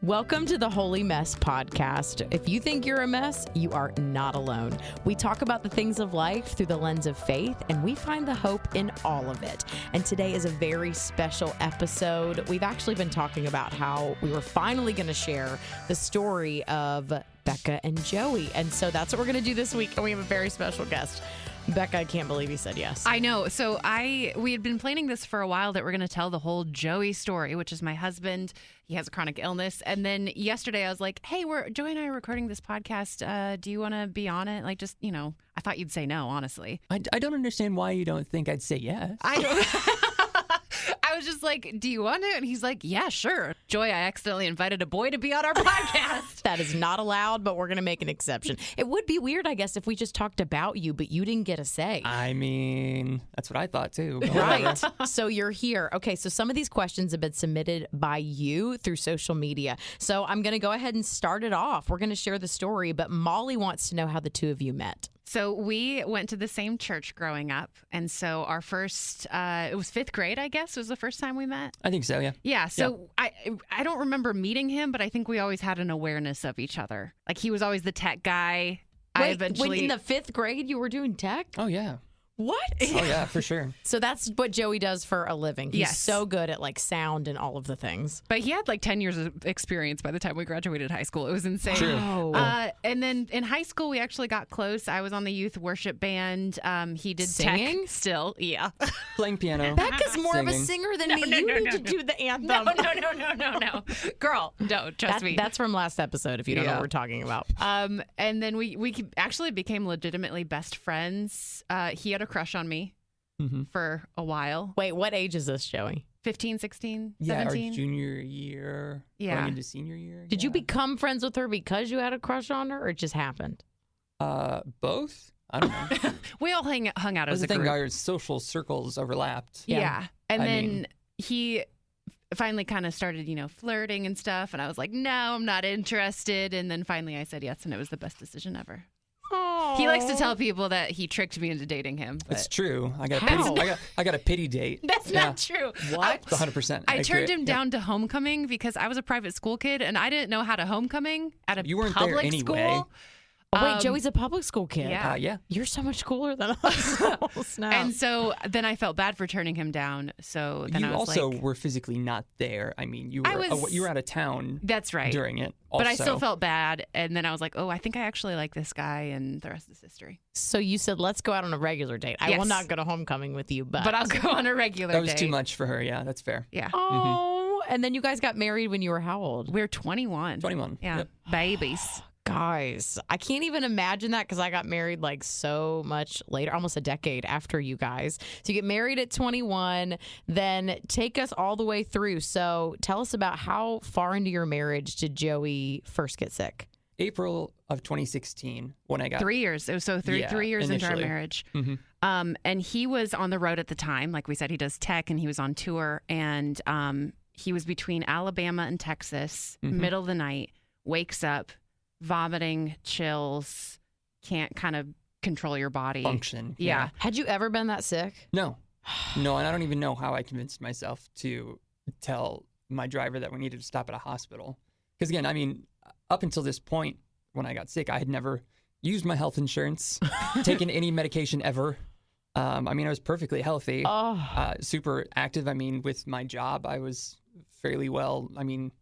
Welcome to the Holy Mess podcast. If you think you're a mess, you are not alone. We talk about the things of life through the lens of faith, and we find the hope in all of it. And today is a very special episode. We've actually been talking about how we were finally going to share the story of Becca and Joey. And so that's what we're going to do this week. And we have a very special guest. Becca, I can't believe you said yes. I know. So we had been planning this for a while that we're going to tell the whole Joey story, which is my husband. He has a chronic illness. And then yesterday I was like, hey, Joey and I are recording this podcast. Do you want to be on it? Like, just, I thought you'd say no, honestly. I don't understand why you don't think I'd say yes. I don't. I was just like, do you want to? And he's like, yeah, sure. Joy, I accidentally invited a boy to be on our podcast. That is not allowed, but we're going to make an exception. It would be weird, I guess, if we just talked about you, but you didn't get a say. I mean, that's what I thought too. Right. So you're here. Okay, so some of these questions have been submitted by you through social media. So I'm going to go ahead and start it off. We're going to share the story, but Molly wants to know how the two of you met. So we went to the same church growing up. And so our first, it was fifth grade, I guess, was the first time we met. I think so, yeah. Yeah. So yeah. I don't remember meeting him, but I think we always had an awareness of each other. Like he was always the tech guy. Wait, when in the fifth grade you were doing tech? Oh, yeah. What? Oh, yeah, for sure. So that's what Joey does for a living. He's so good at like sound and all of the things. But he had like 10 years of experience by the time we graduated high school. It was insane. True. And then in high school, we actually got close. I was on the youth worship band. He did singing tech still. Yeah. Playing piano. Becca's more singing. of a singer than me. You need to do the anthem. No. Girl, no, trust me. That's from last episode, if you don't know what we're talking about. And then we actually became legitimately best friends. He had a crush on me. Mm-hmm. For a while. Wait, what age is this, Joey? 15, 16, yeah, 17? our junior year. Yeah. Going into senior year. Did you become friends with her because you had a crush on her, or it just happened? Both? I don't know. We all hung out as a group. group. Our social circles overlapped. Yeah. And then he finally kind of started, flirting and stuff. And I was like, no, I'm not interested. And then finally I said yes, and it was the best decision ever. Aww. He likes to tell people that he tricked me into dating him. But It's true. I got a pity date. That's not true. What? It's 100%. I turned him down to homecoming because I was a private school kid and I didn't know how to homecoming at a You weren't public there anyway. school. Oh, wait, Joey's a public school kid. Yeah. Yeah. You're so much cooler than us. Oh, snap. And so then I felt bad for turning him down. So then You I was also like, were physically not there. I mean, you were out of town. That's right. During it. Also. But I still felt bad. And then I was like, oh, I think I actually like this guy, and the rest is history. So you said, let's go out on a regular date. I will not go to homecoming with you, but I'll go on a regular That was date. too much for her. Yeah, that's fair. Yeah. Oh, and then you guys got married when you were how old? We're 21. 21. Yeah. Yep. Babies. Guys, I can't even imagine that because I got married like so much later, almost a decade after you guys. So you get married at 21, then take us all the way through. So tell us about how far into your marriage did Joey first get sick? April of 2016 when I got 3 years. It was so 3 years into our initially. marriage. Mm-hmm. And he was on the road at the time. Like we said, he does tech and he was on tour. And he was between Alabama and Texas, middle of the night, wakes up, vomiting, chills, can't kind of control your body. Function. Yeah. Had you ever been that sick? No, and I don't even know how I convinced myself to tell my driver that we needed to stop at a hospital. Because again, I mean, up until this point, when I got sick, I had never used my health insurance, taken any medication ever. I mean, I was perfectly healthy, super active. I mean, with my job, I was fairly well. I mean,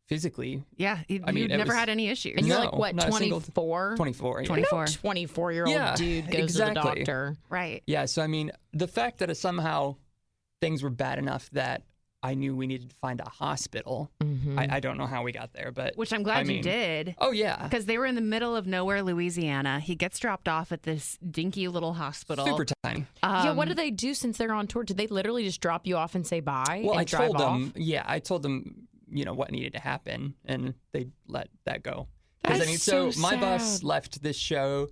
physically. Yeah. You'd never had any issues. And you're like, what, 24? 24. Yeah. 24. 24-year-old dude goes to the doctor. Right. Yeah. So, I mean, the fact that somehow things were bad enough that I knew we needed to find a hospital. Mm-hmm. I don't know how we got there, but. Which I'm glad you did. Oh, yeah. Because they were in the middle of nowhere, Louisiana. He gets dropped off at this dinky little hospital. Super tiny. Yeah, what do they do since they're on tour? Did they literally just drop you off and say bye? Well, and I drive told off? them, I told them, what needed to happen, and they let that go. That's So my sad. bus left this show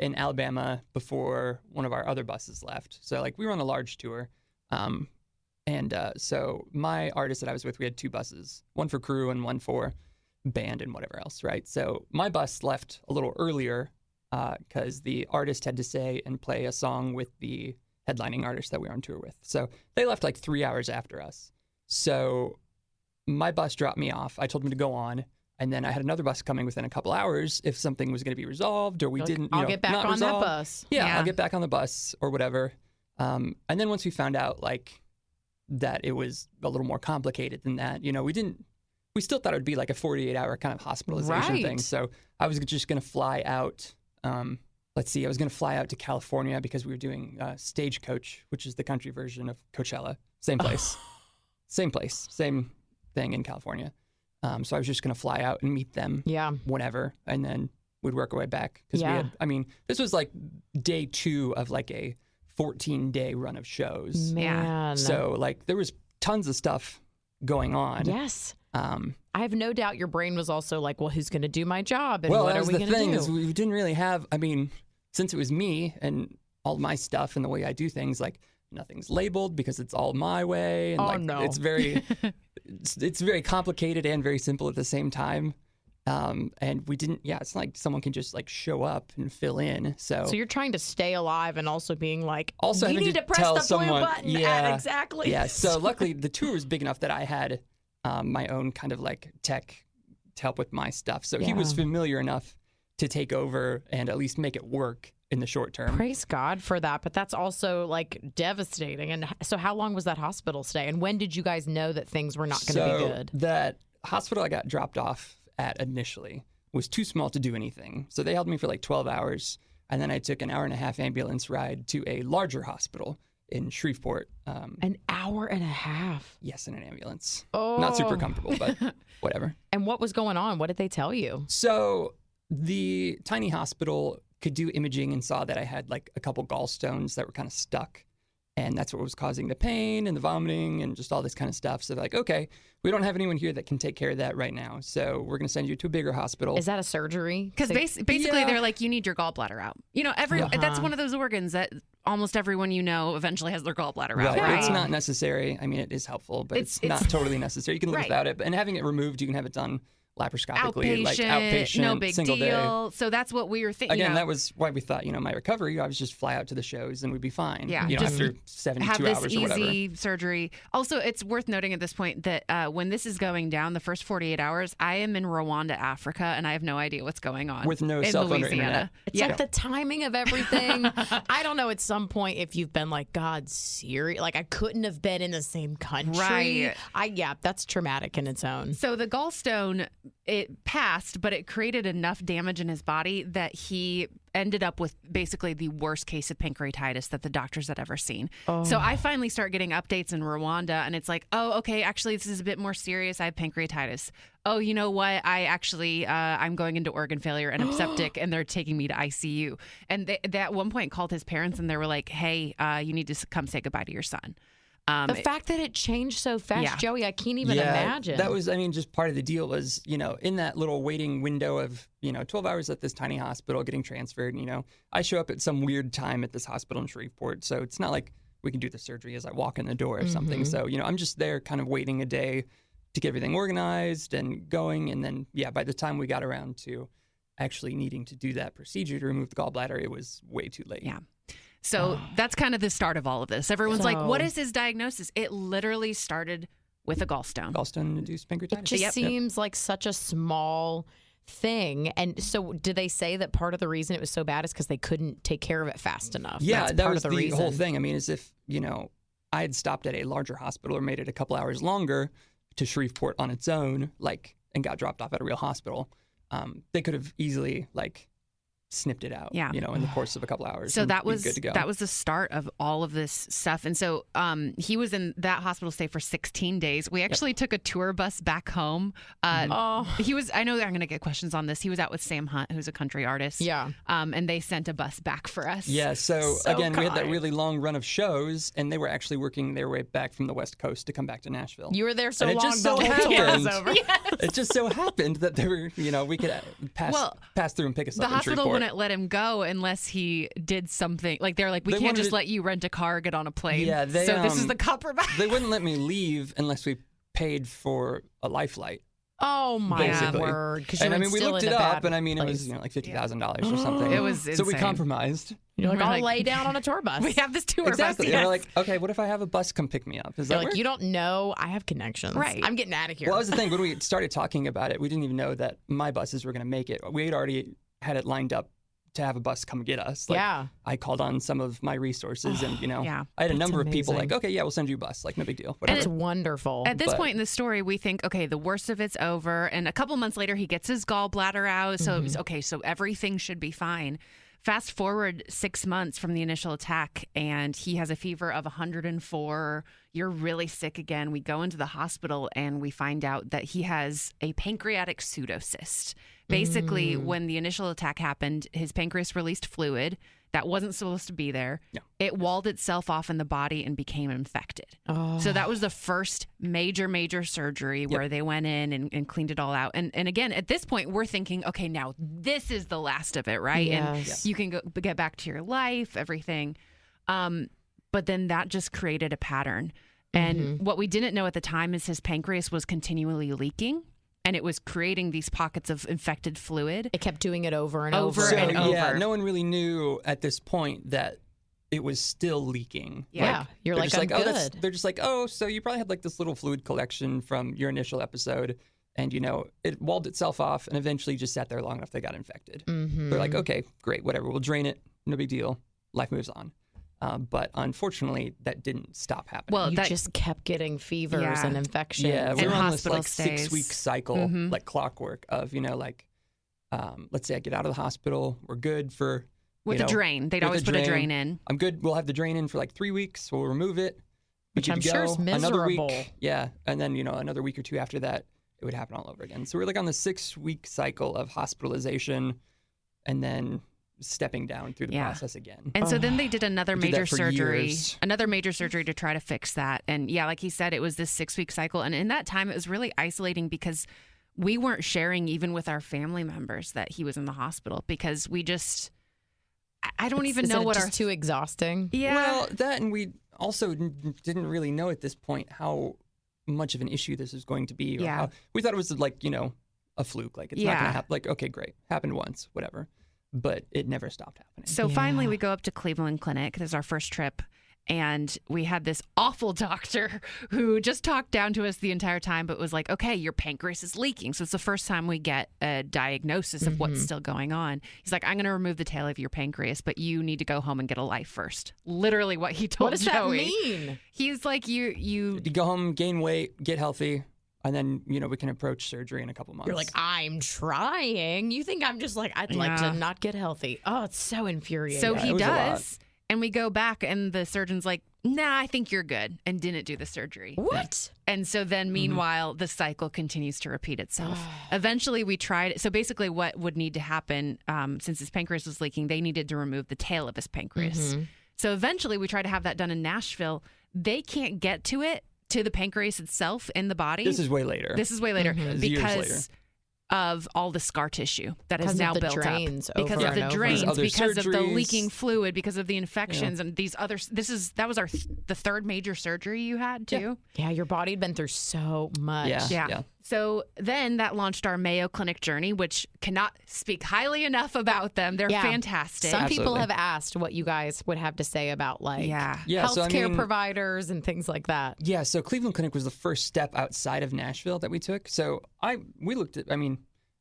in Alabama before one of our other buses left. So, we were on a large tour. So my artist that I was with, we had two buses, one for crew and one for band and whatever else, right? So my bus left a little earlier because the artist had to stay and play a song with the headlining artist that we were on tour with. So they left 3 hours after us. So my bus dropped me off. I told him to go on. And then I had another bus coming within a couple hours if something was going to be resolved or we didn't, I'll get back not on resolve. that bus. Yeah, I'll get back on the bus or whatever. And then once we found out like that it was a little more complicated than that, we still thought it would be like a 48-hour kind of hospitalization thing. So I was just going to fly out. I was going to fly out to California because we were doing Stagecoach, which is the country version of Coachella. Same place. Same place. Same thing in California. So I was just going to fly out and meet them whenever, and then we'd work our way back. Because this was like day 2 of like a 14-day run of shows. Man. So like there was tons of stuff going on. Yes. I have no doubt your brain was also like, well, who's going to do my job? And what are we going to do? Well, that was the thing is we didn't really have, since it was me and all my stuff and the way I do things, like nothing's labeled because it's all my way. And it's very... It's very complicated and very simple at the same time. And we didn't, it's not like someone can just like show up and fill in. So you're trying to stay alive and also being like, also you need to press the blue button. Exactly. Yeah. So luckily the tour was big enough that I had my own kind of like tech to help with my stuff. So he was familiar enough to take over and at least make it work in the short term. Praise God for that. But that's also like devastating. And so how long was that hospital stay? And when did you guys know that things were not going to be good? That hospital I got dropped off at initially was too small to do anything. So they held me for like 12 hours. And then I took an 1.5-hour ambulance ride to a larger hospital in Shreveport. An 1.5 hours? Yes, in an ambulance. Oh. Not super comfortable, but whatever. And what was going on? What did they tell you? So the tiny hospital could do imaging and saw that I had like a couple gallstones that were kind of stuck. And that's what was causing the pain and the vomiting and just all this kind of stuff. So they're like, okay, we don't have anyone here that can take care of that right now. So we're going to send you to a bigger hospital. Is that a surgery? Because basically they're like, you need your gallbladder out. That's one of those organs that almost everyone eventually has their gallbladder out, right? It's not necessary. It is helpful, but it's not totally necessary. You can live without it. And having it removed, you can have it done laparoscopically, outpatient, no big single deal. day. So that's what we were thinking. Again, that was why we thought, my recovery, I was just fly out to the shows and we'd be fine. Yeah, after 72 have hours this or whatever. easy surgery. Also, it's worth noting at this point that when this is going down, the first 48 hours, I am in Rwanda, Africa, and I have no idea what's going on with no in cell phone Louisiana. or internet. It's like the timing of everything. I don't know. At some point, if you've been like, God, serious, like I couldn't have been in the same country. Right. That's traumatic in its own. So the gallstone, it passed, but it created enough damage in his body that he ended up with basically the worst case of pancreatitis that the doctors had ever seen. So I finally start getting updates in Rwanda, and it's like, oh, okay, actually, this is a bit more serious. I have pancreatitis. Oh, you know what? I actually, I'm going into organ failure and I'm septic, and they're taking me to ICU. And they at one point called his parents, and they were like, hey, you need to come say goodbye to your son. The fact that it changed so fast, Joey, I can't even imagine. That was, just part of the deal was, in that little waiting window of, 12 hours at this tiny hospital getting transferred, I show up at some weird time at this hospital in Shreveport. So it's not like we can do the surgery as I walk in the door or something. So, I'm just there kind of waiting a day to get everything organized and going. And then, by the time we got around to actually needing to do that procedure to remove the gallbladder, it was way too late. Yeah. So that's kind of the start of all of this. Everyone's like, what is his diagnosis? It literally started with a gallstone. Gallstone-induced pancreatitis. It just seems like such a small thing. And so did they say that part of the reason it was so bad is because they couldn't take care of it fast enough? Yeah, That's that part was of the reason. whole thing. As if, I had stopped at a larger hospital or made it a couple hours longer to Shreveport on its own, and got dropped off at a real hospital. They could have easily, snipped it out, in the course of a couple hours. So that was good to go. That was the start of all of this stuff. And so he was in that hospital stay for 16 days. We actually took a tour bus back home. He was, I know I'm going to get questions on this. He was out with Sam Hunt, who's a country artist. Yeah. And they sent a bus back for us. Yeah. So again, we had that really long run of shows, and they were actually working their way back from the West Coast to come back to Nashville. You were there so and long, it just so the whole tour was over. Yes. It just so happened that they were, we could pass through and pick us up in The hospital Shreveport. wouldn't let him go unless he did something. They're like, we can't just let you rent a car, get on a plane. Yeah, so this is the compromise. They wouldn't let me leave unless we paid for a life flight. Oh my basically. word! And I mean, we looked it up, and I mean, it was like $50,000 or something. It was So we insane. compromised. You're like, We're I'll like, lay down on a tour bus. We have this tour Exactly. bus. And we're Yes. like, okay, what if I have a bus come pick me up? Does You're that like, work? you don't know. I have connections. Right. I'm getting out of here. Well, that was the thing. When we started talking about it, we didn't even know that my buses were going to make it. We had already had it lined up to have a bus come get us. Like, Yeah. I called on some of my resources, and Yeah. I had a That's number of people amazing. like, okay, yeah, we'll send you a bus. Like, no big deal. That's Whatever. wonderful. At this But- point in the story, we think, okay, the worst of it's over. And a couple months later, he gets his gallbladder out. So, it's okay, so everything should be fine. Fast forward 6 months from the initial attack, and he has a fever of 104. You're really sick again. We go into the hospital, and we find out that he has a pancreatic pseudocyst. Basically, when the initial attack happened, his pancreas released fluid that wasn't supposed to be there. Yeah. It walled itself off in the body and became infected. Oh. So that was the first major surgery where they went in and cleaned it all out. And again, at this point, we're thinking, okay, now this is the last of it, right? Yes. And you can get back to your life, everything. But then that just created a pattern. And what we didn't know at the time is his pancreas was continually leaking. And it was creating these pockets of infected fluid. It kept doing it over and Over over. So, and over. yeah, no one really knew at this point that it was still leaking. Yeah. You're they're like, just I'm oh, good. they're just like, oh, so you probably had like this little fluid collection from your initial episode, and it walled itself off, and eventually just sat there long enough they got infected. They're like, okay, great, whatever, we'll drain it, no big deal, life moves on. But unfortunately, that didn't stop happening. Well, You that just kept getting fevers Yeah. and infections. yeah, we and were on this hospital like stays. 6-week cycle, like clockwork of let's say I get out of the hospital, we're good for with you a know, drain. They'd with always a put a drain in. I'm good. We'll have the drain in for like 3 weeks. We'll remove it. We Which could I'm sure is go. Another miserable. week. Yeah. And then, another week or two after that, it would happen all over again. So we're like on the 6-week cycle of hospitalization and then stepping down through the Yeah. process again. And so then they did another We did that major for surgery, years. to try to fix that. And yeah, like he said, it was this 6-week cycle. And in that time, it was really isolating because we weren't sharing even with our family members that he was in the hospital because we just, I don't even know Is it what just our, too exhausting. yeah. Well, that and we also didn't really know at this point how much of an issue this was going to be. Or Yeah. how, we thought it was like, a fluke. Like, it's not going Yeah. to happen. Like, okay, great. Happened once, whatever. But it never stopped happening. So Yeah. finally, we go up to Cleveland Clinic. This is our first trip. And we had this awful doctor who just talked down to us the entire time, but was like, okay, your pancreas is leaking. So it's the first time we get a diagnosis of what's still going on. He's like, I'm going to remove the tail of your pancreas, but you need to go home and get a life first. Literally what he told What does Joey. that mean? He's like, you You go home, gain weight, get healthy, and then, we can approach surgery in a couple months. You're like, I'm trying. You think I'm just like, I'd like Yeah. to not get healthy. Oh, it's so infuriating. So Yeah, he it was a lot. does. And we go back and the surgeon's like, nah, I think you're good, and didn't do the surgery. What? And so then meanwhile, the cycle continues to repeat itself. Eventually we tried. So basically what would need to happen, since his pancreas was leaking, they needed to remove the tail of his pancreas. So eventually we tried to have that done in Nashville. They can't get to it, to the pancreas itself in the body. This is way later. This is way later This is years later. because of all the scar tissue that is Because of now the built drains up. Because over of the and over. drains, There's other because of the surgeries. leaking fluid, because of the infections and these other. That was the third major surgery you had too. Yeah, your body had been through so much. Yeah. So then that launched our Mayo Clinic journey, which cannot speak highly enough about them. They're Yeah. fantastic. Some people Absolutely. have asked what you guys would have to say about Yeah, healthcare so, I mean- providers and things like that. Yeah, so Cleveland Clinic was the first step outside of Nashville that we took. So we looked at,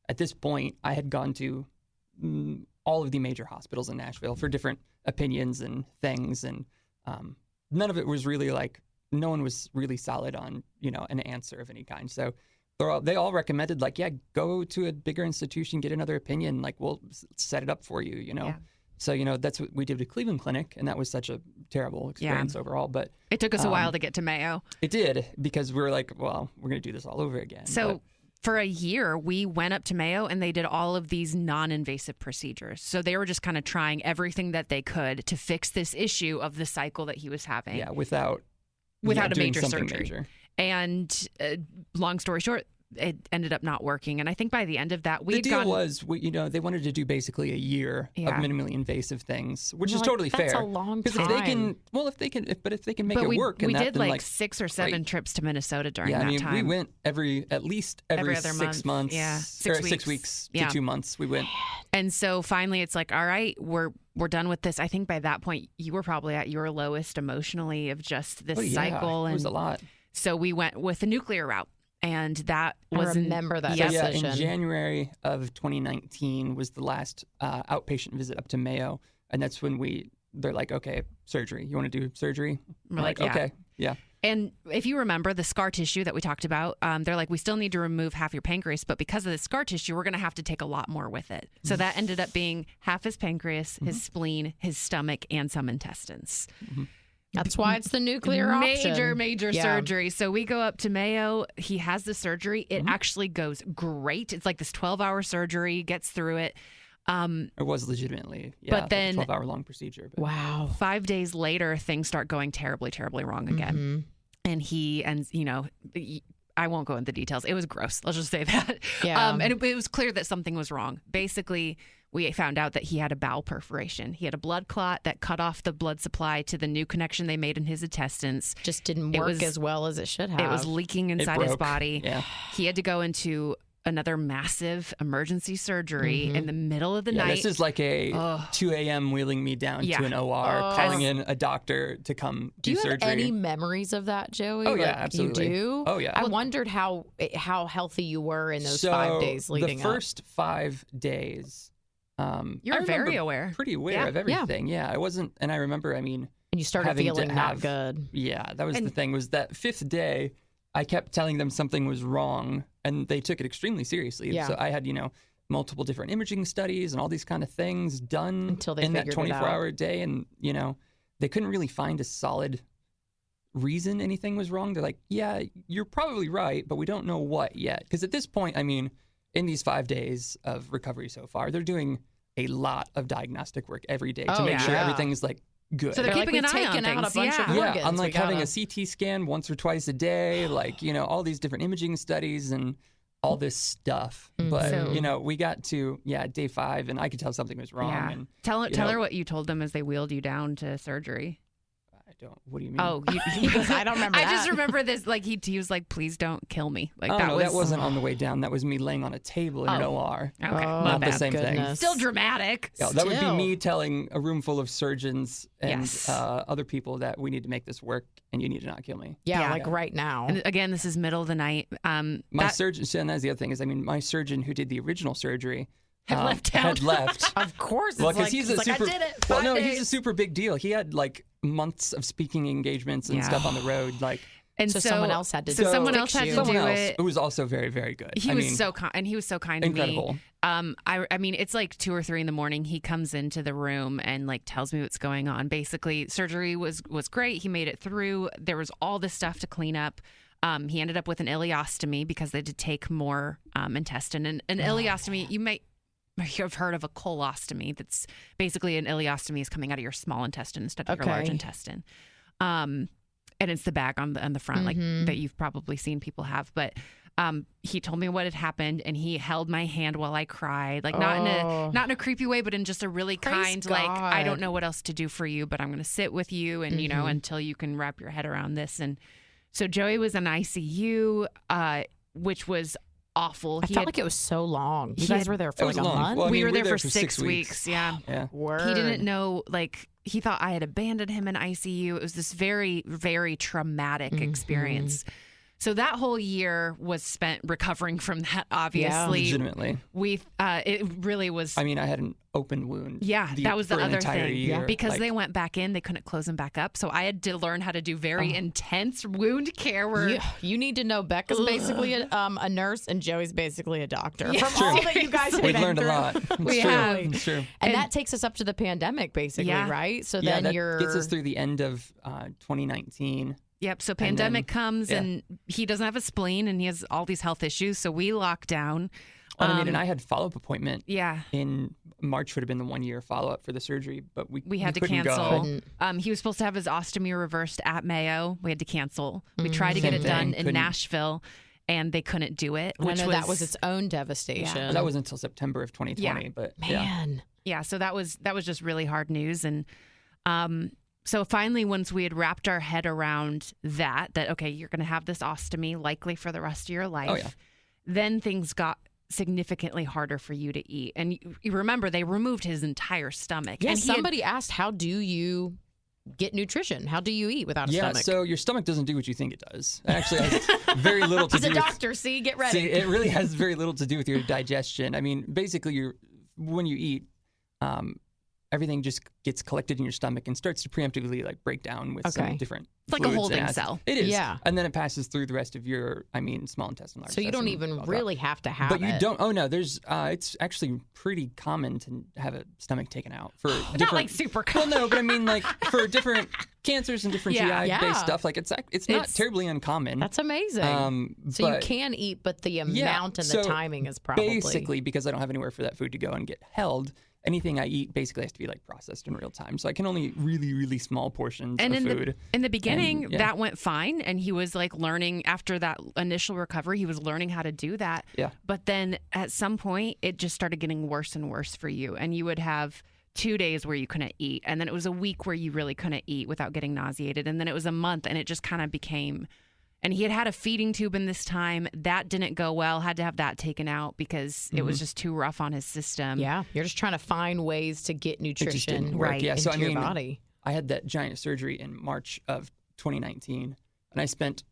at this point, I had gone to all of the major hospitals in Nashville for different opinions and things. And none of it was really no one was really solid on, an answer of any kind. So they all recommended go to a bigger institution, get another opinion. We'll set it up for you, Yeah. So, that's what we did with Cleveland Clinic. And that was such a terrible experience overall. But It took us a while to get to Mayo. it did, because we were like, well, we're going to do this all over again. So for a year, we went up to Mayo and they did all of these non-invasive procedures. So they were just kind of trying everything that they could to fix this issue of the cycle that he was having. Yeah, without Without a doing major something surgery. major. And long story short, it ended up not working. And I think by the end of that, the deal was, they wanted to do basically a year of minimally invasive things, which is totally fair. That's a long time. If they can make it work. We and did like 6 or 7 trips to Minnesota during that time. We went at least every other 6 months. Yeah, 6 weeks to 2 months. We went. And so finally, it's like, all right, we're done with this. I think by that point, you were probably at your lowest emotionally of just this cycle. And it was a lot. So we went with the nuclear route. And that was remember that decision. In January of 2019 was the last outpatient visit up to Mayo, and that's when they're like, okay, surgery. You want to do surgery? We're like, okay, yeah. And if you remember the scar tissue that we talked about, they're like, we still need to remove half your pancreas, but because of the scar tissue, we're going to have to take a lot more with it. So that ended up being half his pancreas, his spleen, his stomach, and some intestines. Mm-hmm. That's why it's the nuclear option. Major surgery. So we go up to Mayo. He has the surgery. It actually goes great. It's like this 12-hour surgery, gets through it. It was legitimately, but then a 12-hour-long procedure. But. Wow. 5 days later, things start going terribly, terribly wrong again. And he ends, I won't go into details. It was gross. Let's just say that. Yeah. And it was clear that something was wrong. Basically, we found out that he had a bowel perforation. He had a blood clot that cut off the blood supply to the new connection they made in his intestines. Just didn't work as well as it should have. It was leaking inside his body. Yeah. He had to go into another massive emergency surgery in the middle of the night. This is like a 2 a.m. wheeling me down to an OR, calling in a doctor to come do surgery. Do you have any memories of that, Joey? Oh, yeah, absolutely. You do? Oh, yeah. I wondered how healthy you were in those 5 days leading up. The first 5 days... You're very aware. Pretty aware of everything. Yeah, I wasn't, and I remember, and you started feeling not good. Yeah, that was the thing, was that 5th day, I kept telling them something was wrong, and they took it extremely seriously. Yeah. So I had, multiple different imaging studies and all these kind of things done until they in that figured it out. 24-hour day, and, they couldn't really find a solid reason anything was wrong. They're like, yeah, you're probably right, but we don't know what yet. Because at this point, in these 5 days of recovery so far, they're doing a lot of diagnostic work every day to make sure everything's good. So they're keeping an eye on things. A bunch of organs. I'm like having a CT scan once or twice a day, all these different imaging studies and all this stuff. But, we got to, day 5 and I could tell something was wrong. Yeah. And, tell her what you told them as they wheeled you down to surgery. What do you mean? Oh, I don't remember that. I just remember this. Like he was like, "Please don't kill me." Like that wasn't on the way down. That was me laying on a table in an OR. Okay, not the same thing. Still dramatic. Yeah, that would be me telling a room full of surgeons and other people that we need to make this work, and you need to not kill me. Yeah, right now. And again, this is middle of the night. My surgeon, and that's the other thing is, my surgeon who did the original surgery. Had left. Of course. Well, because he's a super. I did it. Well, no, he's a super big deal. He had months of speaking engagements and stuff on the road. And so someone else had to do it. Someone else had to do it. It was also very, very good. He was so kind, and he was so kind to me. Incredible. It's like 2 or 3 in the morning. He comes into the room and tells me what's going on. Basically, surgery was great. He made it through. There was all this stuff to clean up. He ended up with an ileostomy because they had to take more intestine. And an ileostomy, you have heard of a colostomy. That's basically an ileostomy is coming out of your small intestine instead of your large intestine. And it's the bag on the front, that you've probably seen people have. But he told me what had happened, and he held my hand while I cried, not in a creepy way, but in just a really kind, God. I don't know what else to do for you, but I'm going to sit with you, and until you can wrap your head around this. And so Joey was in ICU, which was awful. I felt like it was so long. You guys were there for a month? Well, we were there for 6 weeks. Yeah. Word. He didn't know, he thought I had abandoned him in ICU. It was this very, very traumatic experience. So that whole year was spent recovering from that, obviously. Legitimately. It really was. I had an open wound. Yeah, that was the other thing. Year. Because they went back in, they couldn't close them back up. So I had to learn how to do very intense wound care where you need to know Becca's basically a nurse and Joey's basically a doctor. Yeah. From all that you guys have We've been learned through. a lot. It's true. And that takes us up to the pandemic, basically, right? So then that gets us through the end of 2019. Yep. So pandemic comes and he doesn't have a spleen and he has all these health issues. So we lock down. And I had follow-up appointment. Yeah. In March would have been the 1-year follow-up for the surgery, but we had to cancel. He was supposed to have his ostomy reversed at Mayo. We had to cancel. We tried to get it done in Nashville. and they couldn't do it. I know that was its own devastation. And that was until September of 2020. But Man. Yeah, so that was just really hard news. And so finally, once we had wrapped our head around that, okay, you're going to have this ostomy likely for the rest of your life, then things got significantly harder for you to eat. And you remember, they removed his entire stomach. Yeah, and somebody asked, how do you get nutrition? How do you eat without a stomach? Yeah, so your stomach doesn't do what you think it does. It actually has very little to do with... He's a doctor, get ready. See, it really has very little to do with your digestion. I mean, basically, when you eat, everything just gets collected in your stomach and starts to preemptively break down with some different It's like a holding cell. It is. Yeah. And then it passes through the rest of your, small intestine, large So you don't intestine, even really have to have But you it. don't, there's, it's actually pretty common to have a stomach taken out for different. Not like super common. Well, no, but I mean for different cancers and different GI-based stuff, it's not terribly uncommon. That's amazing. So you can eat, but the amount and the timing is probably... Basically, because I don't have anywhere for that food to go and get held, anything I eat basically has to be processed in real time. So I can only eat really, really small portions of food. In the beginning, that went fine. And he was learning after that initial recovery, he was learning how to do that. Yeah. But then at some point, it just started getting worse and worse for you. And you would have 2 days where you couldn't eat. And then it was a week where you really couldn't eat without getting nauseated. And then it was a month, and it just kind of became... And he had a feeding tube in this time. That didn't go well. Had to have that taken out because it was just too rough on his system. Yeah, you're just trying to find ways to get nutrition into your body. I had that giant surgery in March of 2019, and I spent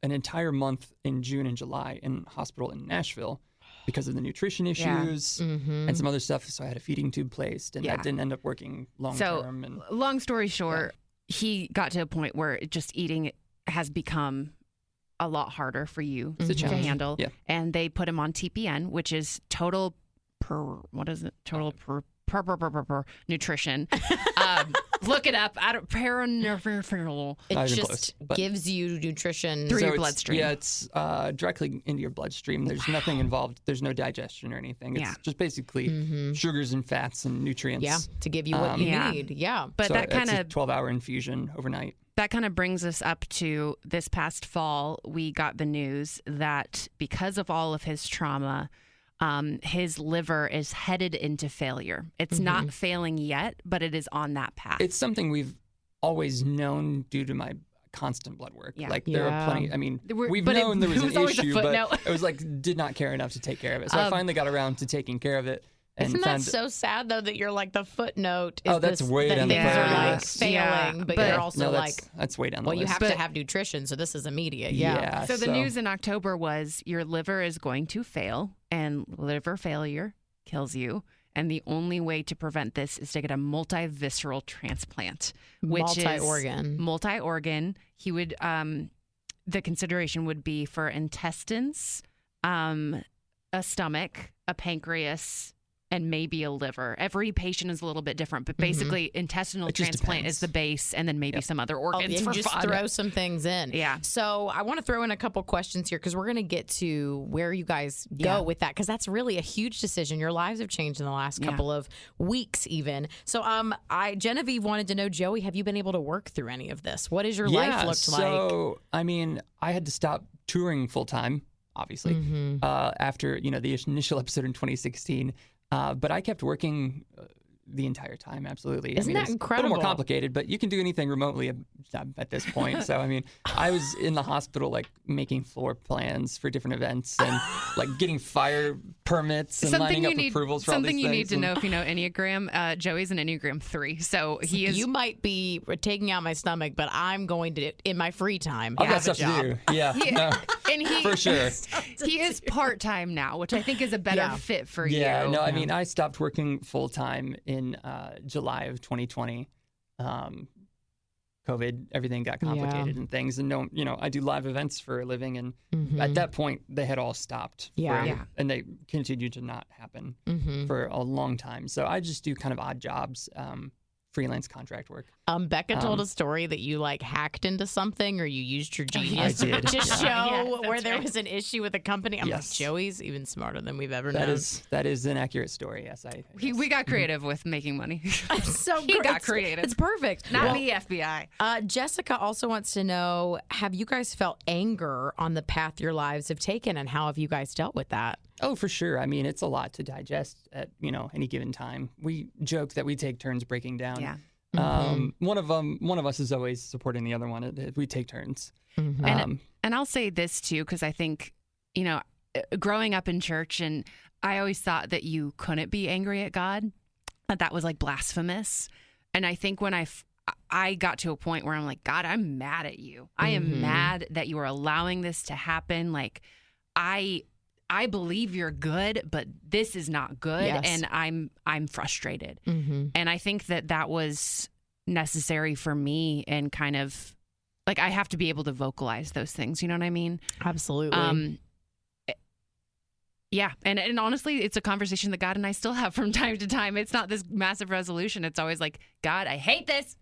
an entire month in June and July in hospital in Nashville because of the nutrition issues and some other stuff. So I had a feeding tube placed, and that didn't end up working long term. So, long story short, he got to a point where just eating has become a lot harder for you to handle. Yeah. And they put him on TPN, which is total nutrition. Look it up. It just gives you nutrition through your bloodstream. Yeah, it's directly into your bloodstream. There's nothing involved. There's no digestion or anything. It's just basically sugars and fats and nutrients. Yeah, to give you what you need. Yeah. But so that kind of 12-hour infusion overnight. That kind of brings us up to this past fall. We got the news that because of all of his trauma, his liver is headed into failure. It's not failing yet, but it is on that path. It's something we've always known due to my constant blood work. Yeah. There are plenty. I mean, we've known there was an issue, but it was did not care enough to take care of it. So I finally got around to taking care of it. Isn't that so sad, though, that you're the footnote is that's way down the priority list. Failing, but you're also that's way down the list. Well, you have to have nutrition, so this is immediate. Yeah. So the news in October was your liver is going to fail, and liver failure kills you. And the only way to prevent this is to get a multi-visceral transplant, which is multi-organ. He would, the consideration would be for intestines, a stomach, a pancreas, and maybe a liver. Every patient is a little bit different, but basically intestinal transplant is the base, and then maybe some other organs for just fun. Throw some things in. Yeah. So I want to throw in a couple questions here because we're going to get to where you guys go with that, because that's really a huge decision. Your lives have changed in the last couple of weeks even. So Genevieve wanted to know, Joey, have you been able to work through any of this? What has your life looked like? So, I mean, I had to stop touring full time, obviously, after, the initial episode in 2016. But I kept working the entire time, absolutely. Isn't that incredible? A little more complicated, but you can do anything remotely at this point. So, I mean, I was in the hospital, making floor plans for different events and, getting fire permits and lining up approvals for all these things. Something you need to know if you know Enneagram, Joey's an Enneagram 3. So he is... You might be taking out my stomach, but I'm going to, in my free time, I've got have a stuff job. to do. Yeah. And for sure. He is part-time now, which I think is a better fit for you. Yeah, no, I mean, I stopped working full-time in July of 2020. COVID, everything got complicated and things. And I do live events for a living. And at that point, they had all stopped. And they continued to not happen for a long time. So I just do kind of odd jobs freelance contract work. Becca told a story that you like hacked into something or you used your genius I did. to show Yes, where there right. was an issue with a company. I'm like, Yes. Joey's even smarter than we've ever known. That is an accurate story. Yes, We got creative with making money. So He great. got creative. It's perfect. Not Well, me, FBI. Jessica also wants to know, have you guys felt anger on the path your lives have taken, and how have you guys dealt with that? Oh, for sure. I mean, it's a lot to digest at any given time. We joke that we take turns breaking down. Yeah. One of us is always supporting the other one. We take turns. And I'll say this too, because I think, growing up in church, and I always thought that you couldn't be angry at God, that was like blasphemous. And I think when I got to a point where I'm like, God, I'm mad at you. I am mad that you are allowing this to happen. Like, I believe you're good, but this is not good, Yes. and I'm frustrated. And I think that was necessary for me, and kind of like I have to be able to vocalize those things. You know what I mean? Absolutely. Yeah, and honestly, it's a conversation that God and I still have from time to time. It's not this massive resolution. It's always like, God, I hate this.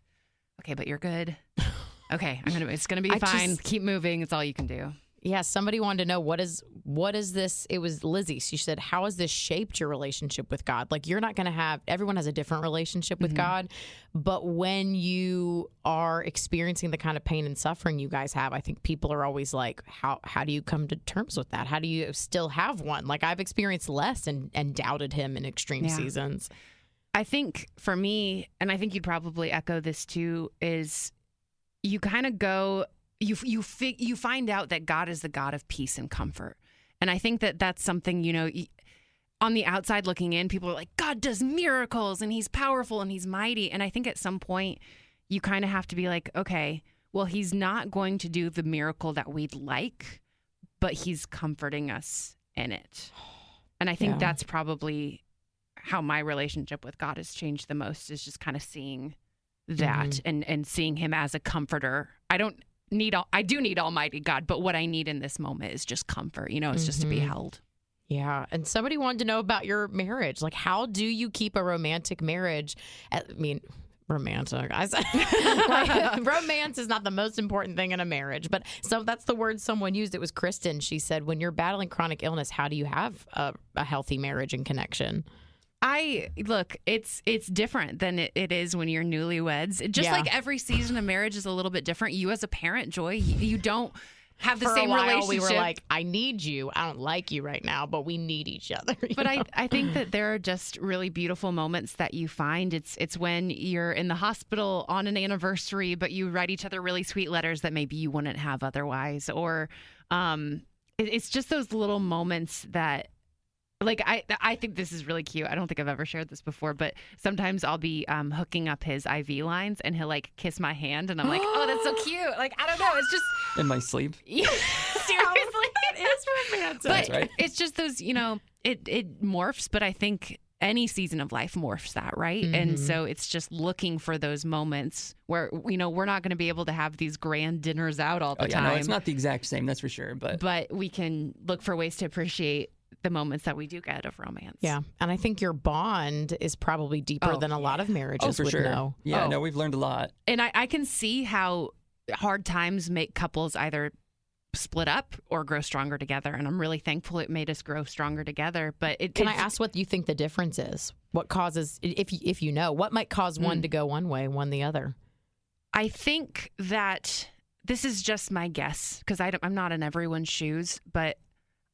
Okay, but you're good. Okay, it's gonna be fine. Keep moving. It's all you can do. Yeah, somebody wanted to know what is this? It was Lizzie. She said, how has this shaped your relationship with God? Like, you're not going to have, everyone has a different relationship with God, but when you are experiencing the kind of pain and suffering you guys have, I think people are always like, how do you come to terms with that? How do you still have one? Like, I've experienced less and doubted him in extreme seasons. I think for me, and I think you'd probably echo this too, is you kind of go, you find out that God is the God of peace and comfort. And I think that that's something, on the outside looking in, people are like, God does miracles and he's powerful and he's mighty. And I think at some point you kind of have to be like, okay, well, he's not going to do the miracle that we'd like, but he's comforting us in it. And I think that's probably how my relationship with God has changed the most, is just kind of seeing that and seeing him as a comforter. I do need Almighty God, but what I need in this moment is just comfort. It's just to be held. Yeah. And somebody wanted to know about your marriage. Like, how do you keep a romantic marriage? Romantic. Romance is not the most important thing in a marriage, but so that's the word someone used. It was Kristen. She said, when you're battling chronic illness, how do you have a healthy marriage and connection? It's different than it is when you're newlyweds. Just like every season of marriage is a little bit different. You as a parent, Joy, you don't have the For same a while, relationship. we were like, I need you. I don't like you right now, but we need each other. But I think that there are just really beautiful moments that you find. It's when you're in the hospital on an anniversary, but you write each other really sweet letters that maybe you wouldn't have otherwise. Or it's just those little moments that, like, I think this is really cute. I don't think I've ever shared this before, but sometimes I'll be hooking up his IV lines and he'll like kiss my hand and I'm like, oh, that's so cute. Like, I don't know. It's just In my sleep. seriously, it is romantic. but That's right. it's just those, it morphs, but I think any season of life morphs that, right? And so it's just looking for those moments where, we're not going to be able to have these grand dinners out all the time. No, it's not the exact same, that's for sure. But we can look for ways to appreciate the moments that we do get of romance. Yeah. And I think your bond is probably deeper than a lot of marriages for would sure. know. Yeah, no, we've learned a lot. And I can see how hard times make couples either split up or grow stronger together. And I'm really thankful it made us grow stronger together. But Can I ask what you think the difference is? What causes, if you know, what might cause one to go one way, one the other? I think that this is just my guess, because I'm not in everyone's shoes, but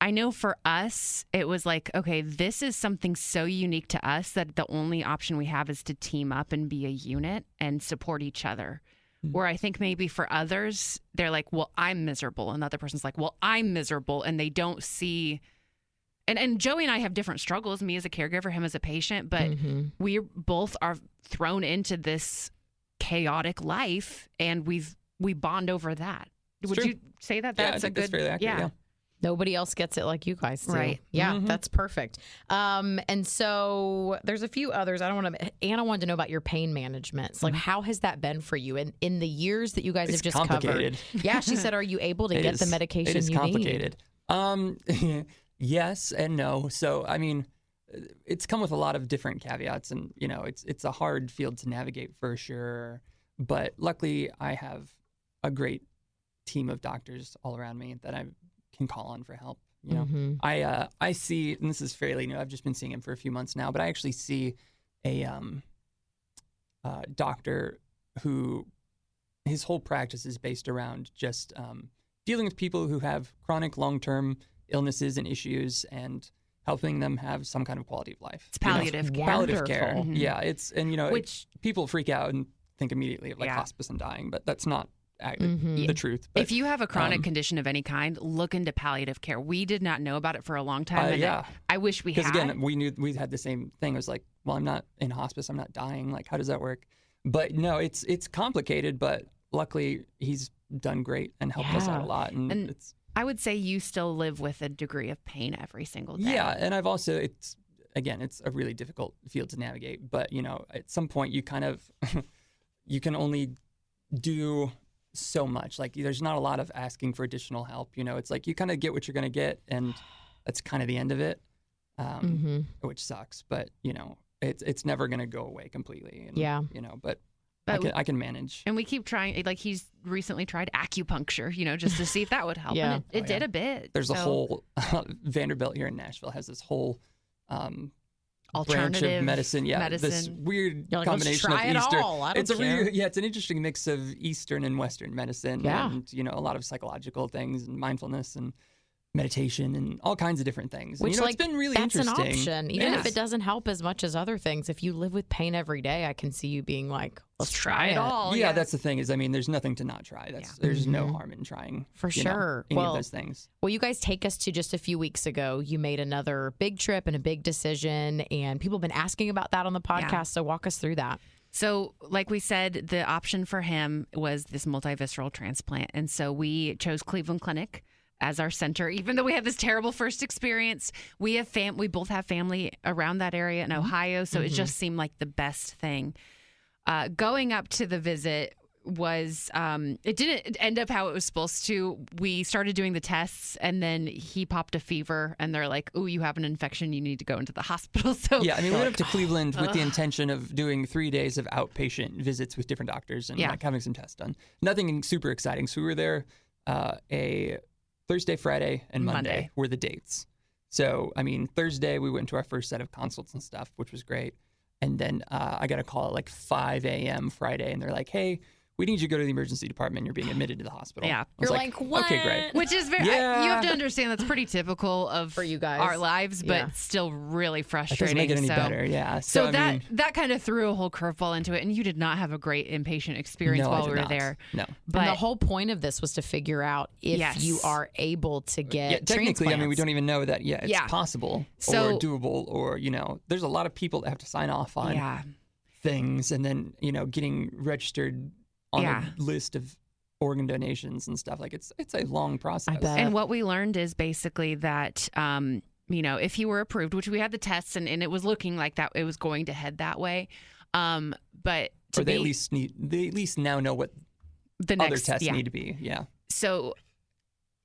I know for us, it was like, okay, this is something so unique to us that the only option we have is to team up and be a unit and support each other. Where I think maybe for others, they're like, well, I'm miserable. And the other person's like, well, I'm miserable. And they don't see. And Joey and I have different struggles, me as a caregiver, him as a patient, but we both are thrown into this chaotic life and we bond over that. Would you say that? That's I think that's fairly accurate, yeah. Nobody else gets it like you guys do. Right. Yeah, that's perfect. And so there's a few others. Anna wanted to know about your pain management. It's like, how has that been for you in the years that you guys have just complicated. covered? Yeah, she said, are you able to get the medication you need? It is complicated. Yes and no. So, I mean, it's come with a lot of different caveats, and it's a hard field to navigate for sure. But luckily, I have a great team of doctors all around me that I can call on for help. I see, and this is fairly new. I've just been seeing him for a few months now, but I actually see a doctor who his whole practice is based around just dealing with people who have chronic long-term illnesses and issues and helping them have some kind of quality of life. It's palliative care. Palliative care. Mm-hmm. Yeah, which people freak out and think immediately of hospice and dying, but that's not the truth. But, if you have a chronic condition of any kind, look into palliative care. We did not know about it for a long time. And I wish we had. Because again, we had the same thing. It was like, well, I'm not in hospice. I'm not dying. Like, how does that work? But no, it's complicated, but luckily he's done great and helped us out a lot. And it's, I would say you still live with a degree of pain every single day. Yeah, and I've also, it's a really difficult field to navigate, but at some point you kind of, you can only do so much. Like, there's not a lot of asking for additional help. It's like you kind of get what you're going to get, and that's kind of the end of it, which sucks. But it's never going to go away completely. And, but I can manage. And we keep trying. Like, he's recently tried acupuncture, just to see if that would help. And it did a bit. There's a whole Vanderbilt here in Nashville has this whole alternative branch of medicine. Yeah, this weird combination of Eastern. It's an interesting mix of Eastern and Western medicine, and a lot of psychological things and mindfulness and meditation and all kinds of different things. Which, it's been really that's interesting. An option, even if it doesn't help as much as other things. If you live with pain every day, I can see you being like, let's try it all. Yeah, that's the thing is, there's nothing to not try. There's no harm in trying. For sure. Any of those things. Well, you guys take us to just a few weeks ago. You made another big trip and a big decision, and people have been asking about that on the podcast. Yeah. So walk us through that. So, like we said, the option for him was this multivisceral transplant. And so we chose Cleveland Clinic as our center, even though we had this terrible first experience. We both have family around that area in Ohio, so it just seemed like the best thing. Going up to the visit was, it didn't end up how it was supposed to. We started doing the tests, and then he popped a fever, and they're like, "Oh, you have an infection. You need to go into the hospital." So we went up to Cleveland with the intention of doing 3 days of outpatient visits with different doctors and having some tests done. Nothing super exciting. So we were there a Thursday, Friday, and Monday were the dates. So, Thursday we went to our first set of consults and stuff, which was great. And then I got a call at like 5 a.m. Friday, and they're like, "Hey, we need you to go to the emergency department. You're being admitted to the hospital." Yeah. You're like, what? Okay, great. Which is very, you have to understand that's pretty typical of for you guys. Our lives, but still really frustrating. It doesn't make it any better, yeah. So that kind of threw a whole curveball into it, and you did not have a great inpatient experience while we were there. No. But and the whole point of this was to figure out if you are able to get technically, transplants. we don't even know that it's possible or doable, or, there's a lot of people that have to sign off on things, and then, getting registered on a list of organ donations and stuff. Like, it's a long process. And what we learned is basically that, if he were approved, which we had the tests and it was looking like that, it was going to head that way. But they at least now know what the other tests need to be. Yeah. So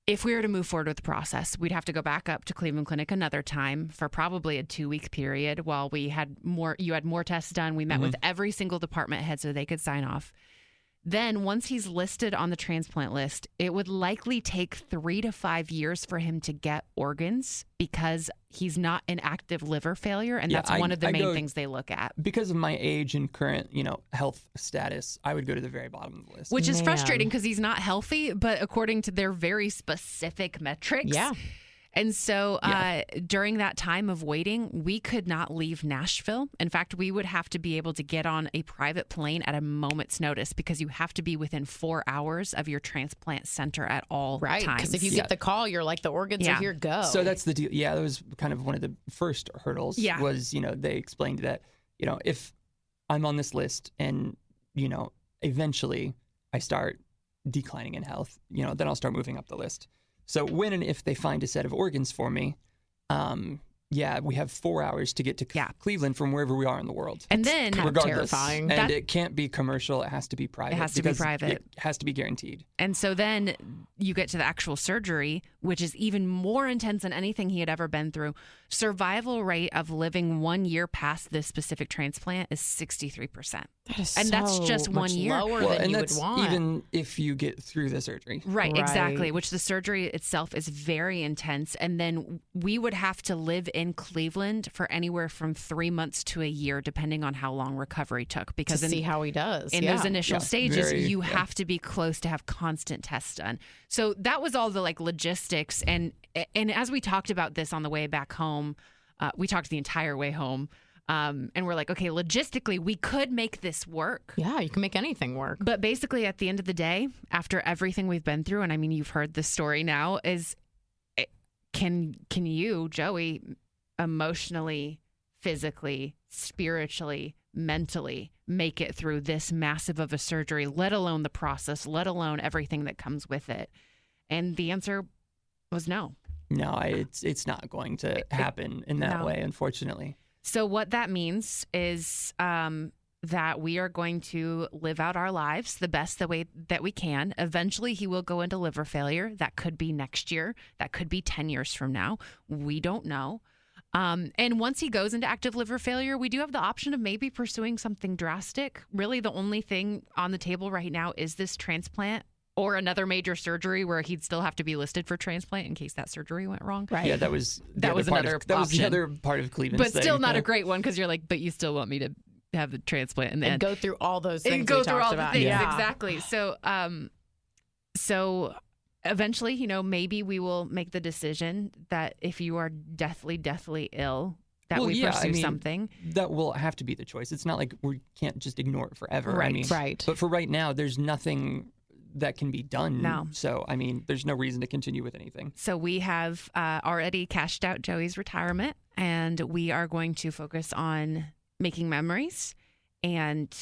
if we were to move forward with the process, we'd have to go back up to Cleveland Clinic another time for probably a 2-week period while you had more tests done. We met with every single department head so they could sign off. Then once he's listed on the transplant list, it would likely take 3 to 5 years for him to get organs because he's not in active liver failure. And that's one of the main things they look at. Because of my age and current, health status, I would go to the very bottom of the list. Which is frustrating because he's not healthy, but according to their very specific metrics. Yeah. And so during that time of waiting, we could not leave Nashville. In fact, we would have to be able to get on a private plane at a moment's notice because you have to be within 4 hours of your transplant center at all times. Right, because if you get the call, you're like, the organs are here, go. So that's the deal. Yeah, that was kind of one of the first hurdles was, they explained that, if I'm on this list and, eventually I start declining in health, then I'll start moving up the list. So when and if they find a set of organs for me, we have 4 hours to get to Cleveland from wherever we are in the world. And then, terrifying. And it can't be commercial. It has to be private. It has to be private. It has to be guaranteed. And so then you get to the actual surgery. which is even more intense than anything he had ever been through. Survival rate of living 1 year past this specific transplant is 63%. That is and that's just 1 year. Lower than you would want. Even if you get through the surgery. Right, exactly, which the surgery itself is very intense. And then we would have to live in Cleveland for anywhere from 3 months to a year, depending on how long recovery took. Because to see how he does. In those initial stages, you have to be close to have constant tests done. So that was all the like logistics. And as we talked about this on the way back home, we talked the entire way home. And we're like, okay, logistically, we could make this work. Yeah, you can make anything work. But basically, at the end of the day, after everything we've been through, and I mean, you've heard this story now, is can you, Joey, emotionally, physically, spiritually, mentally make it through this massive of a surgery, let alone the process, let alone everything that comes with it? And the answer was no. No, it's not going to happen in that way, unfortunately. So what that means is that we are going to live out our lives the best the way that we can. Eventually, he will go into liver failure. That could be next year. That could be 10 years from now. We don't know. And once he goes into active liver failure, we do have the option of maybe pursuing something drastic. Really, the only thing on the table right now is this transplant or another major surgery where he'd still have to be listed for transplant in case that surgery went wrong. Right. Yeah, that was another option. That was the other part of Cleveland's But still not a great one because you're like, but you still want me to have the transplant and go through all those things. And go through all about. the things, Yeah. exactly. So eventually, maybe we will make the decision that if you are deathly ill, that we pursue something. That will have to be the choice. It's not like we can't just ignore it forever. Right. Right. But for right now, there's nothing that can be done. No. So, I mean, there's no reason to continue with anything. So we have already cashed out Joey's retirement, and we are going to focus on making memories and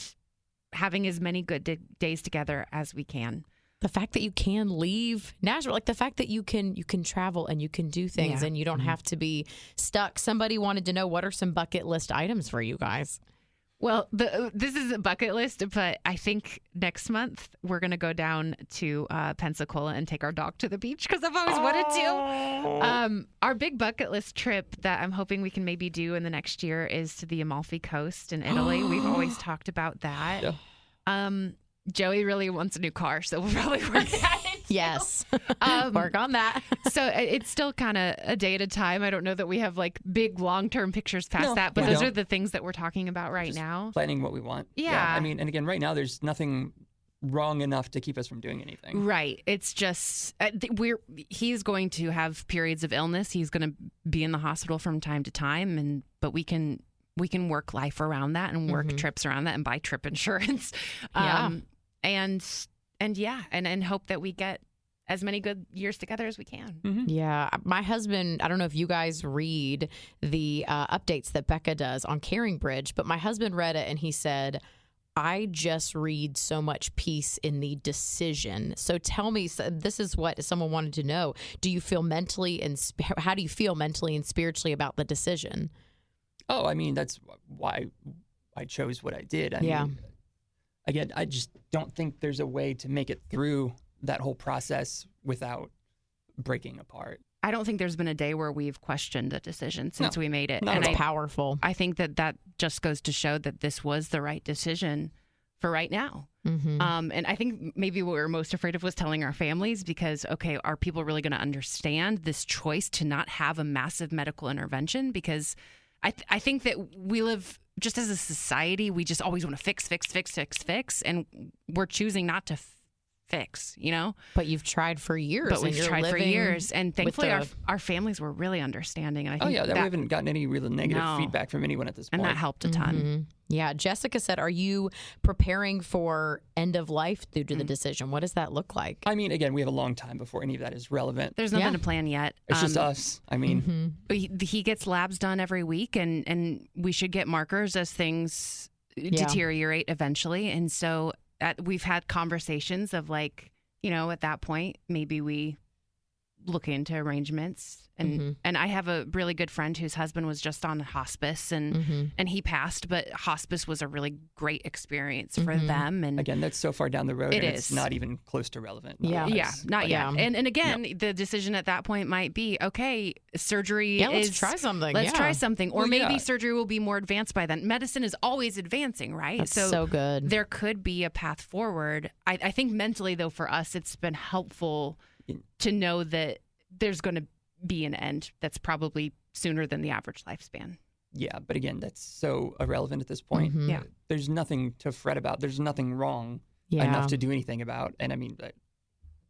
having as many good days together as we can. The fact that you can leave Nashville, like the fact that you can travel and you can do things and you don't have to be stuck. Somebody wanted to know, what are some bucket list items for you guys? Well, this is a bucket list, but I think next month we're going to go down to Pensacola and take our dog to the beach because I've always wanted to. Our big bucket list trip that I'm hoping we can maybe do in the next year is to the Amalfi Coast in Italy. We've always talked about that. Yeah. Joey really wants a new car, so we'll probably work that in. Yes. Work on that. So it's still kind of a day at a time. I don't know that we have like big long-term pictures past that, but those are the things that we're talking about right now. Planning what we want. Yeah. I mean, and again, right now, there's nothing wrong enough to keep us from doing anything. Right. It's just he's going to have periods of illness. He's going to be in the hospital from time to time, but we can work life around that and work trips around that and buy trip insurance. And hope that we get as many good years together as we can. Mm-hmm. Yeah. My husband, I don't know if you guys read the updates that Becca does on Caring Bridge, but my husband read it and he said, I just read so much peace in the decision. So tell me, this is what someone wanted to know. Do you feel mentally how do you feel mentally and spiritually about the decision? Oh, I mean, that's why I chose what I did. I mean, again, I just don't think there's a way to make it through that whole process without breaking apart. I don't think there's been a day where we've questioned a decision since we made it. And it's powerful. I think that just goes to show that this was the right decision for right now. Mm-hmm. And I think maybe what we were most afraid of was telling our families because, okay, are people really going to understand this choice to not have a massive medical intervention? Because I think that we live just as a society, we just always want to fix, and we're choosing not to fix, But you've tried for years. And thankfully our families were really understanding. And I think we haven't gotten any real negative feedback from anyone at this point. And that helped a ton. Mm-hmm. Yeah. Jessica said, are you preparing for end of life due to the decision? What does that look like? I mean, again, we have a long time before any of that is relevant. There's nothing to plan yet. It's just us. I mean, he gets labs done every week and we should get markers as things deteriorate eventually. And so we've had conversations of like, at that point, maybe we look into arrangements. And I have a really good friend whose husband was just on hospice and he passed, but hospice was a really great experience for them. And again, that's so far down the road. It's not even close to relevant. Not yet. And again, the decision at that point might be, okay, surgery let's try something. Let's try something. Or maybe surgery will be more advanced by then. Medicine is always advancing, right? That's so good. There could be a path forward. I think mentally, though, for us, it's been helpful to know that there's going to be an end that's probably sooner than the average lifespan. Yeah, but again, that's so irrelevant at this point. Yeah. There's nothing to fret about. There's nothing wrong enough to do anything about. And I mean,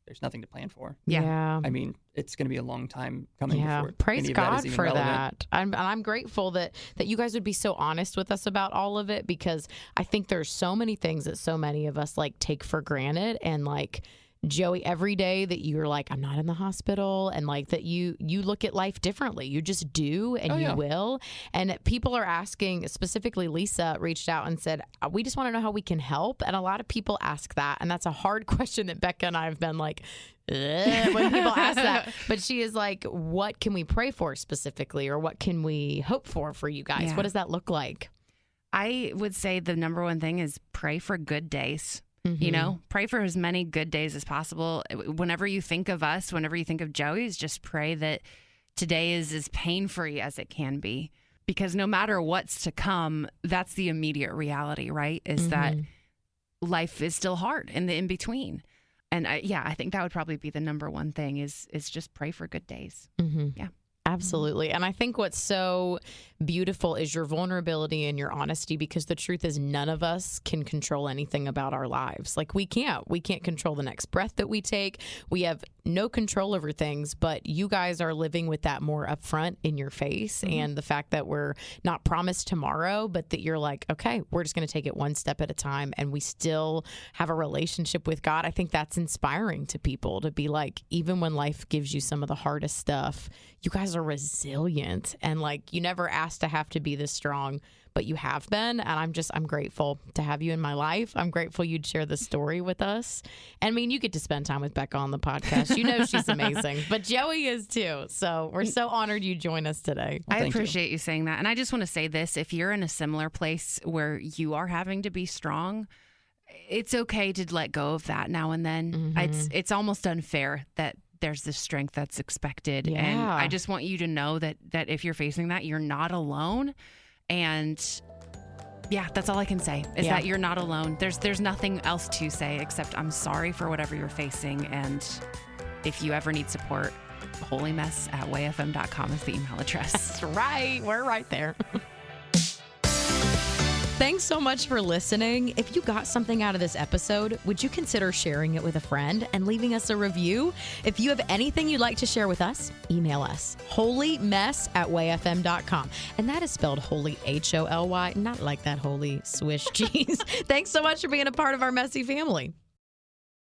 there's nothing to plan for. Yeah. I mean, it's going to be a long time coming before praise any of God that is even for relevant. that. I'm grateful that you guys would be so honest with us about all of it, because I think there's so many things that so many of us like take for granted. And like, Joey, every day that you're like, I'm not in the hospital, and like that you look at life differently. You just do, and you will. And people are asking, specifically Lisa reached out and said, we just want to know how we can help. And a lot of people ask that. And that's a hard question that Becca and I have been like, when people ask that. But she is like, what can we pray for specifically? Or what can we hope for you guys? Yeah. What does that look like? I would say the number one thing is pray for good days. You know, pray for as many good days as possible. Whenever you think of us, whenever you think of Joey's, just pray that today is as pain-free as it can be. Because no matter what's to come, that's the immediate reality, right? Is that life is still hard in the in-between. And I think that would probably be the number one thing is just pray for good days. Yeah. Absolutely. And I think what's so beautiful is your vulnerability and your honesty, because the truth is none of us can control anything about our lives. Like we can't control the next breath that we take. We have no control over things, but you guys are living with that more upfront in your face. And the fact that we're not promised tomorrow, but that you're like, okay, we're just going to take it one step at a time. And we still have a relationship with God. I think that's inspiring to people to be like, even when life gives you some of the hardest stuff, you guys are resilient, and like you never asked to have to be this strong, but you have been. And I'm grateful to have you in my life. I'm grateful you'd share this story with us. And I mean, you get to spend time with Becca on the podcast. You know she's amazing, but Joey is too. So we're so honored you join us today. I appreciate you saying that. And I just want to say this, if you're in a similar place where you are having to be strong, it's okay to let go of that now and then. It's almost unfair that there's this strength that's expected. Yeah. And I just want you to know that if you're facing that, you're not alone. And that's all I can say is that you're not alone. There's nothing else to say except I'm sorry for whatever you're facing. And if you ever need support, holymess@wayfm.com is the email address. That's right. We're right there. Thanks so much for listening. If you got something out of this episode, would you consider sharing it with a friend and leaving us a review? If you have anything you'd like to share with us, email us, holymess@wayfm.com. And that is spelled holy, Holy, not like that holy Swiss cheese. Thanks so much for being a part of our messy family.